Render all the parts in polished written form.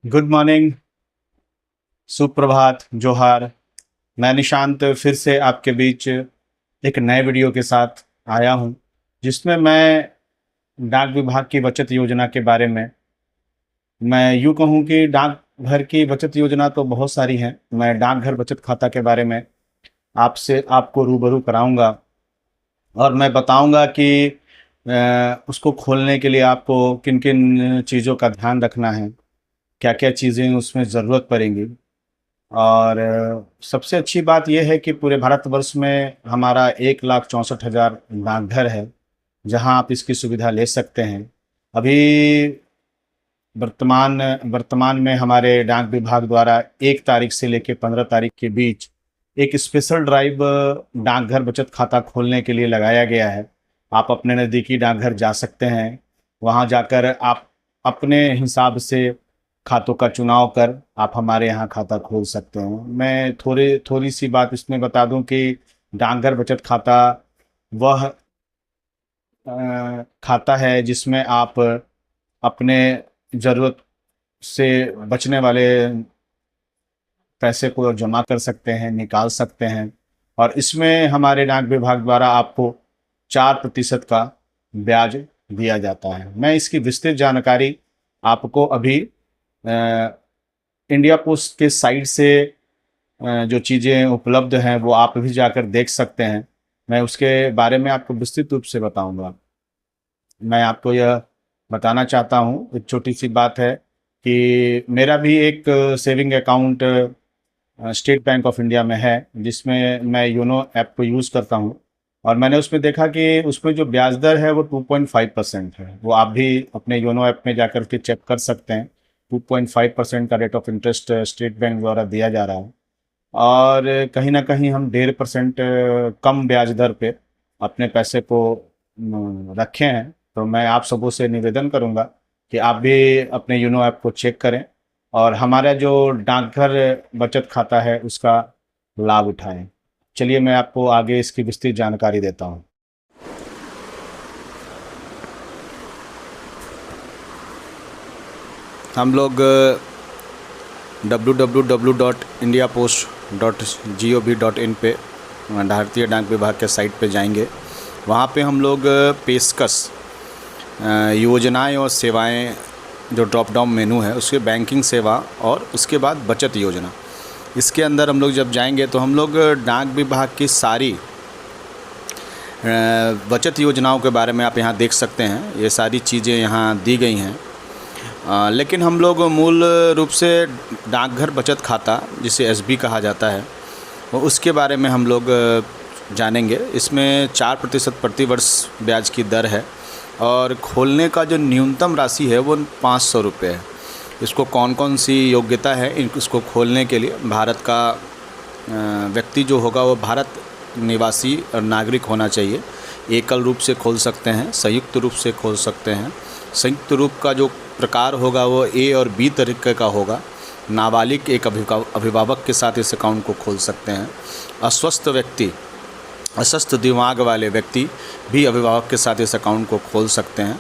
Good morning, सुप्रभात, जोहार। मैं निशांत फिर से आपके बीच एक नए वीडियो के साथ आया हूं, जिसमें मैं डाक विभाग की बचत योजना के बारे में मैं यूँ कहूँ कि डाकघर की बचत योजना तो बहुत सारी हैं। मैं डाकघर बचत खाता के बारे में आपसे आपको रूबरू कराऊंगा और मैं बताऊंगा कि उसको खोलने के लिए आपको किन किन चीज़ों का ध्यान रखना है, क्या क्या चीज़ें उसमें ज़रूरत पड़ेंगी। और सबसे अच्छी बात यह है कि पूरे भारतवर्ष में हमारा 1,64,000 डाकघर है, जहां आप इसकी सुविधा ले सकते हैं। अभी वर्तमान वर्तमान में हमारे डाक विभाग द्वारा 1 तारीख से लेकर 15 तारीख के बीच एक स्पेशल ड्राइव डाकघर बचत खाता खोलने के लिए लगाया गया है। आप अपने नज़दीकी डाकघर जा सकते हैं, वहां जाकर आप अपने हिसाब से खातों का चुनाव कर आप हमारे यहाँ खाता खोल सकते हैं। मैं थोड़ी सी बात इसमें बता दूं कि डाकघर बचत खाता वह खाता है जिसमें आप अपने ज़रूरत से बचने वाले पैसे को जमा कर सकते हैं, निकाल सकते हैं। और इसमें हमारे डाक विभाग द्वारा आपको 4% का ब्याज दिया जाता है। मैं इसकी विस्तृत जानकारी आपको अभी इंडिया पोस्ट के साइट से जो चीज़ें उपलब्ध हैं वो आप भी जाकर देख सकते हैं। मैं उसके बारे में आपको विस्तृत रूप से बताऊंगा। मैं आपको यह बताना चाहता हूँ, एक छोटी सी बात है कि मेरा भी एक saving account state bank of India में है, जिसमें मैं योनो ऐप को यूज़ करता हूँ। और मैंने उसमें देखा कि उसमें जो ब्याज दर है वो 2.5% है। वो आप भी अपने योनो ऐप में जाकर के चेक कर सकते हैं। 2.5% का rate of interest state bank द्वारा दिया जा रहा है। और कहीं ना कहीं हम 1.5% कम ब्याज दर पे अपने पैसे को रखे हैं। तो मैं आप सबों से निवेदन करूंगा कि आप भी अपने यूनो ऐप को चेक करें और हमारा जो डाकघर बचत खाता है उसका लाभ उठाएं। चलिए मैं आपको आगे इसकी विस्तृत जानकारी देता हूं। हम लोग www.indiapost.gov.in पे भारतीय डाक विभाग के साइट पे जाएंगे। वहाँ पे हम लोग पेशकश योजनाएं और सेवाएं जो ड्रॉप डाउन मेनू है उसके बैंकिंग सेवा और उसके बाद बचत योजना, इसके अंदर हम लोग जब जाएंगे तो हम लोग डाक विभाग की सारी बचत योजनाओं के बारे में आप यहाँ देख सकते हैं। ये सारी चीज़ें यहाँ दी गई हैं। लेकिन हम लोग मूल रूप से डाकघर बचत खाता जिसे एसबी कहा जाता है वो उसके बारे में हम लोग जानेंगे। इसमें 4% प्रतिवर्ष ब्याज की दर है और खोलने का जो न्यूनतम राशि है वो 500 रुपये है। इसको कौन कौन सी योग्यता है इसको खोलने के लिए? भारत का व्यक्ति जो होगा वो भारत निवासी और नागरिक होना चाहिए। एकल रूप से खोल सकते हैं, संयुक्त रूप से खोल सकते हैं। संयुक्त रूप का जो प्रकार होगा वो ए और बी तरीके का होगा। नाबालिग एक अभिभावक के साथ इस अकाउंट को खोल सकते हैं। अस्वस्थ व्यक्ति, अस्वस्थ दिमाग वाले व्यक्ति भी अभिभावक के साथ इस अकाउंट को खोल सकते हैं।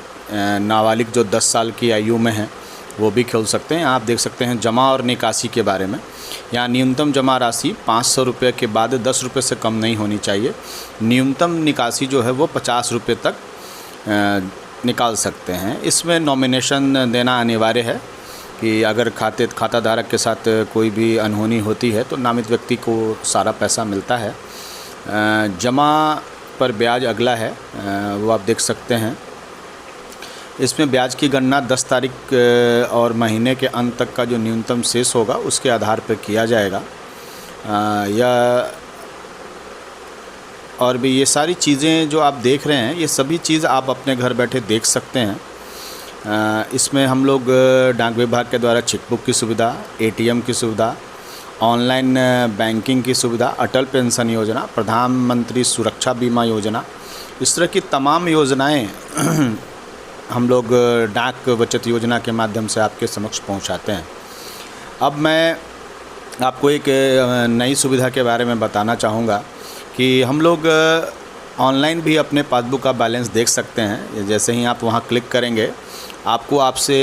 नाबालिग जो 10 साल की आयु में है वो भी खोल सकते हैं। आप देख सकते हैं जमा और निकासी के बारे में। यहाँ न्यूनतम जमा राशि 500 रुपये के बाद 10 रुपये से कम नहीं होनी चाहिए। न्यूनतम निकासी जो है वो 50 रुपये तक निकाल सकते हैं। इसमें नॉमिनेशन देना अनिवार्य है कि अगर खाता धारक के साथ कोई भी अनहोनी होती है तो नामित व्यक्ति को सारा पैसा मिलता है। जमा पर ब्याज अगला है, वो आप देख सकते हैं। इसमें ब्याज की गणना 10 तारीख और महीने के अंत तक का जो न्यूनतम शेष होगा उसके आधार पर किया जाएगा। या और भी ये सारी चीज़ें जो आप देख रहे हैं ये सभी चीज़ आप अपने घर बैठे देख सकते हैं। इसमें हम लोग डाक विभाग के द्वारा चेकबुक की सुविधा, एटीएम की सुविधा, ऑनलाइन बैंकिंग की सुविधा, अटल पेंशन योजना, प्रधानमंत्री सुरक्षा बीमा योजना, इस तरह की तमाम योजनाएं हम लोग डाक बचत योजना के माध्यम से आपके समक्ष पहुंचाते हैं। अब मैं आपको एक नई सुविधा के बारे में बताना चाहूँगा कि हम लोग ऑनलाइन भी अपने पासबुक का बैलेंस देख सकते हैं। जैसे ही आप वहाँ क्लिक करेंगे आपको आपसे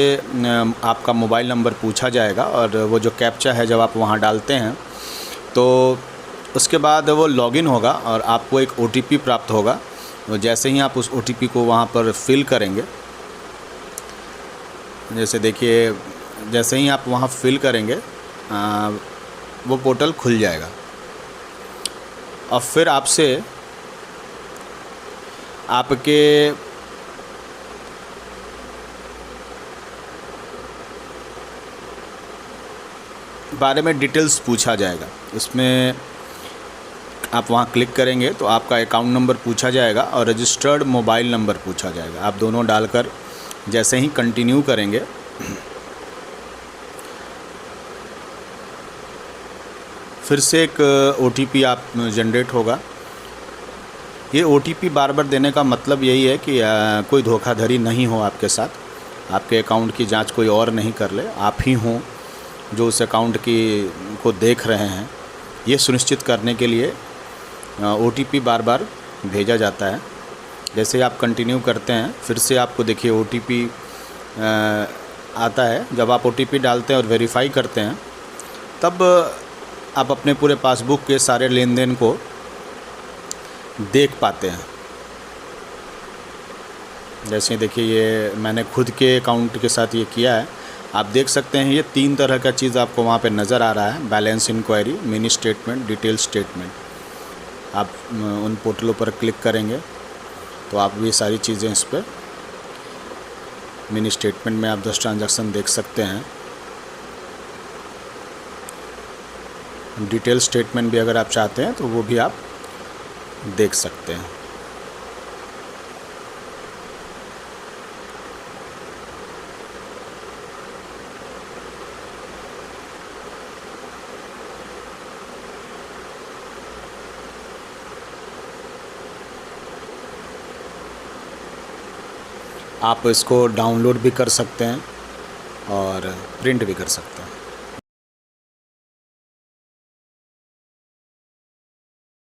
आपका मोबाइल नंबर पूछा जाएगा और वो जो कैप्चा है जब आप वहाँ डालते हैं तो उसके बाद वो लॉगिन होगा और आपको एक OTP प्राप्त होगा। तो जैसे ही आप उस OTP को वहाँ पर फिल करेंगे, जैसे देखिए जैसे ही आप वहाँ फिल करेंगे वो पोर्टल खुल जाएगा और फिर आपसे आपके बारे में डिटेल्स पूछा जाएगा। इसमें आप वहाँ क्लिक करेंगे तो आपका अकाउंट नंबर पूछा जाएगा और रजिस्टर्ड मोबाइल नंबर पूछा जाएगा। आप दोनों डालकर जैसे ही कंटिन्यू करेंगे फिर से एक OTP आप जनरेट होगा। ये OTP बार बार देने का मतलब यही है कि कोई धोखाधड़ी नहीं हो आपके साथ, आपके अकाउंट की जांच कोई और नहीं कर ले, आप ही हों जो उस अकाउंट को देख रहे हैं। ये सुनिश्चित करने के लिए OTP बार बार भेजा जाता है। जैसे आप कंटिन्यू करते हैं फिर से आपको देखिए OTP आता है। जब आप OTP डालते हैं और वेरीफाई करते हैं तब आप अपने पूरे पासबुक के सारे लेन देन को देख पाते हैं। जैसे देखिए ये मैंने खुद के अकाउंट के साथ ये किया है। आप देख सकते हैं ये 3 तरह का चीज़ आपको वहाँ पे नज़र आ रहा है, balance inquiry, mini statement, detail statement. आप उन पोर्टलों पर क्लिक करेंगे तो आप ये सारी चीज़ें इस पर मिनी स्टेटमेंट में आप 10 ट्रांजैक्शन देख सकते हैं। डिटेल स्टेटमेंट भी अगर आप चाहते हैं तो वो भी आप देख सकते हैं। आप इसको डाउनलोड भी कर सकते हैं और प्रिंट भी कर सकते हैं।